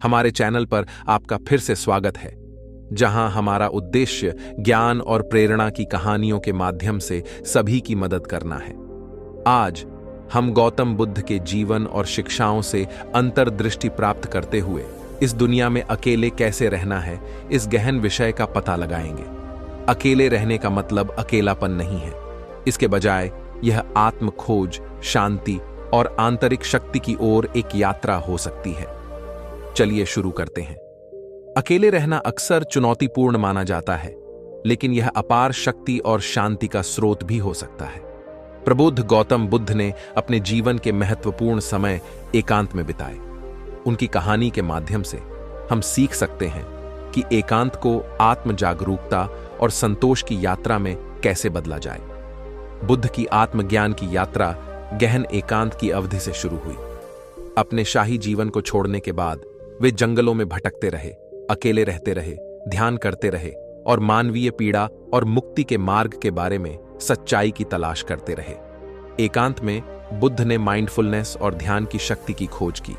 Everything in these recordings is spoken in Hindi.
हमारे चैनल पर आपका फिर से स्वागत है, जहां हमारा उद्देश्य ज्ञान और प्रेरणा की कहानियों के माध्यम से सभी की मदद करना है। आज हम गौतम बुद्ध के जीवन और शिक्षाओं से अंतर्दृष्टि प्राप्त करते हुए इस दुनिया में अकेले कैसे रहना है, इस गहन विषय का पता लगाएंगे। अकेले रहने का मतलब अकेलापन नहीं है, इसके बजाय यह आत्म खोज, शांति और आंतरिक शक्ति की ओर एक यात्रा हो सकती है। चलिए शुरू करते हैं। अकेले रहना अक्सर चुनौतीपूर्ण माना जाता है, लेकिन यह अपार शक्ति और शांति का स्रोत भी हो सकता है। प्रबुद्ध गौतम बुद्ध ने अपने जीवन के महत्वपूर्ण समय एकांत में बिताए। उनकी कहानी के माध्यम से हम सीख सकते हैं कि एकांत को आत्म जागरूकता और संतोष की यात्रा में कैसे बदला जाए। बुद्ध की आत्मज्ञान की यात्रा गहन एकांत की अवधि से शुरू हुई। अपने शाही जीवन को छोड़ने के बाद वे जंगलों में भटकते रहे, अकेले रहते रहे, ध्यान करते रहे और मानवीय पीड़ा और मुक्ति के मार्ग के बारे में सच्चाई की तलाश करते रहे। एकांत में बुद्ध ने माइंडफुलनेस और ध्यान की शक्ति की खोज की।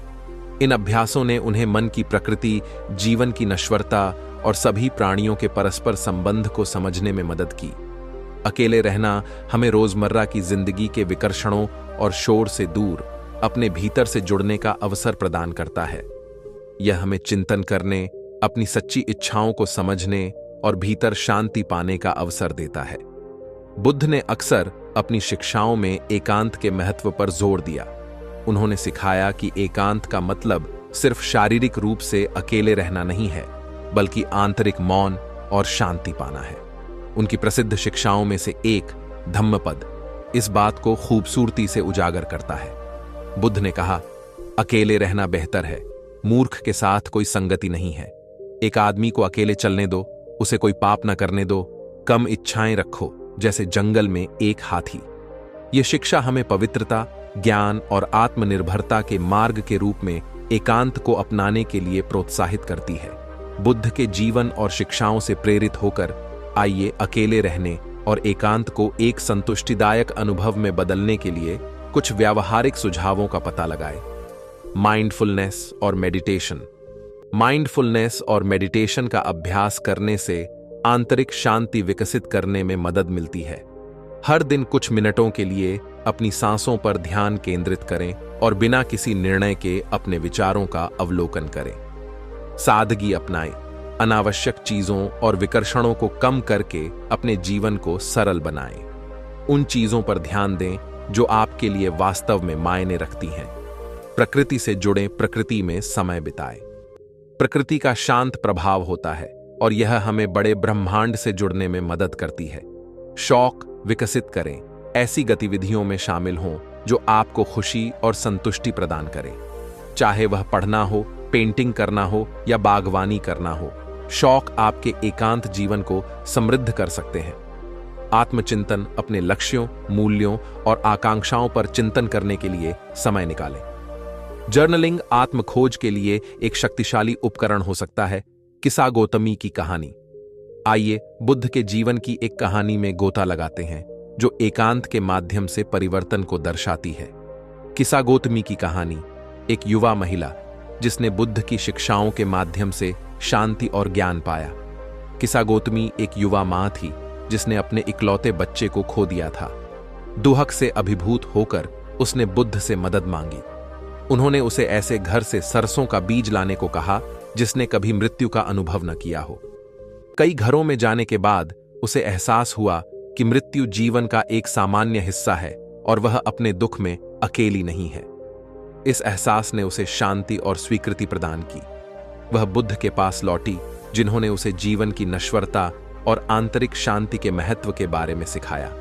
इन अभ्यासों ने उन्हें मन की प्रकृति, जीवन की नश्वरता और सभी प्राणियों के परस्पर संबंध को समझने में मदद की। अकेले रहना हमें रोजमर्रा की जिंदगी के विकर्षणों और शोर से दूर अपने भीतर से जुड़ने का अवसर प्रदान करता है। यह हमें चिंतन करने, अपनी सच्ची इच्छाओं को समझने और भीतर शांति पाने का अवसर देता है। बुद्ध ने अक्सर अपनी शिक्षाओं में एकांत के महत्व पर जोर दिया। उन्होंने सिखाया कि एकांत का मतलब सिर्फ शारीरिक रूप से अकेले रहना नहीं है, बल्कि आंतरिक मौन और शांति पाना है। उनकी प्रसिद्ध शिक्षाओं में से एक धम्मपद इस बात को खूबसूरती से उजागर करता है। बुद्ध ने कहा, अकेले रहना बेहतर है, मूर्ख के साथ कोई संगति नहीं है। एक आदमी को अकेले चलने दो, उसे कोई पाप न करने दो, कम इच्छाएं रखो जैसे जंगल में एक हाथी। यह शिक्षा हमें पवित्रता, ज्ञान और आत्मनिर्भरता के मार्ग के रूप में एकांत को अपनाने के लिए प्रोत्साहित करती है। बुद्ध के जीवन और शिक्षाओं से प्रेरित होकर आइए अकेले रहने और एकांत को एक संतुष्टिदायक अनुभव में बदलने के लिए कुछ व्यावहारिक सुझावों का पता लगाएं। माइंडफुलनेस और मेडिटेशन। माइंडफुलनेस और मेडिटेशन का अभ्यास करने से आंतरिक शांति विकसित करने में मदद मिलती है। हर दिन कुछ मिनटों के लिए अपनी सांसों पर ध्यान केंद्रित करें और बिना किसी निर्णय के अपने विचारों का अवलोकन करें। सादगी अपनाएं, अनावश्यक चीजों और विकर्षणों को कम करके अपने जीवन को सरल बनाएं। उन चीजों पर ध्यान दें जो आपके लिए वास्तव में मायने रखती हैं। प्रकृति से जुड़ें, प्रकृति में समय बिताएं। प्रकृति का शांत प्रभाव होता है और यह हमें बड़े ब्रह्मांड से जुड़ने में मदद करती है। शौक विकसित करें, ऐसी गतिविधियों में शामिल हों जो आपको खुशी और संतुष्टि प्रदान करें। चाहे वह पढ़ना हो, पेंटिंग करना हो या बागवानी करना हो, शौक आपके एकांत जीवन को समृद्ध कर सकते हैं। आत्मचिंतन, अपने लक्ष्यों, मूल्यों और आकांक्षाओं पर चिंतन करने के लिए समय निकालें। जर्नलिंग आत्म खोज के लिए एक शक्तिशाली उपकरण हो सकता है। किस्सा गौतमी की कहानी। आइए बुद्ध के जीवन की एक कहानी में गोता लगाते हैं जो एकांत के माध्यम से परिवर्तन को दर्शाती है। किस्सा गौतमी की कहानी एक युवा महिला जिसने बुद्ध की शिक्षाओं के माध्यम से शांति और ज्ञान पाया। किस्सा गौतमी एक युवा मां थी जिसने अपने इकलौते बच्चे को खो दिया था। दुहक से अभिभूत होकर उसने बुद्ध से मदद मांगी। उन्होंने उसे ऐसे घर से सरसों का बीज लाने को कहा जिसने कभी मृत्यु का अनुभव न किया हो। कई घरों में जाने के बाद उसे एहसास हुआ कि मृत्यु जीवन का एक सामान्य हिस्सा है और वह अपने दुख में अकेली नहीं है। इस एहसास ने उसे शांति और स्वीकृति प्रदान की। वह बुद्ध के पास लौटी, जिन्होंने उसे जीवन की नश्वरता और आंतरिक शांति के महत्व के बारे में सिखाया।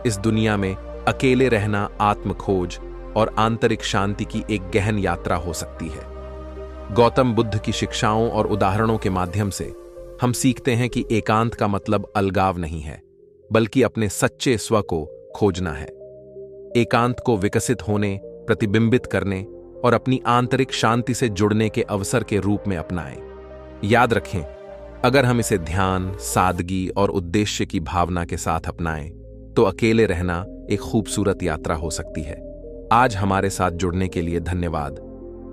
इस दुनिया में अकेले रहना आत्म खोज और आंतरिक शांति की एक गहन यात्रा हो सकती है। गौतम बुद्ध की शिक्षाओं और उदाहरणों के माध्यम से हम सीखते हैं कि एकांत का मतलब अलगाव नहीं है, बल्कि अपने सच्चे स्व को खोजना है। एकांत को विकसित होने, प्रतिबिंबित करने और अपनी आंतरिक शांति से जुड़ने के अवसर के रूप में अपनाएं। याद रखें, अगर हम इसे ध्यान, सादगी और उद्देश्य की भावना के साथ अपनाएं, तो अकेले रहना एक खूबसूरत यात्रा हो सकती है। आज हमारे साथ जुड़ने के लिए धन्यवाद।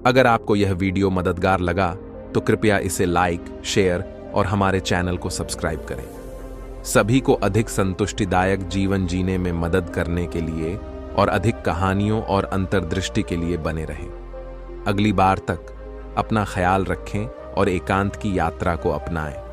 अगर आपको यह वीडियो मददगार लगा तो कृपया इसे लाइक, शेयर और हमारे चैनल को सब्सक्राइब करें। सभी को अधिक संतुष्टिदायक जीवन जीने में मदद करने के लिए और अधिक कहानियों और अंतर्दृष्टि के लिए बने रहें। अगली बार तक अपना ख्याल रखें और एकांत की यात्रा को अपनाएं।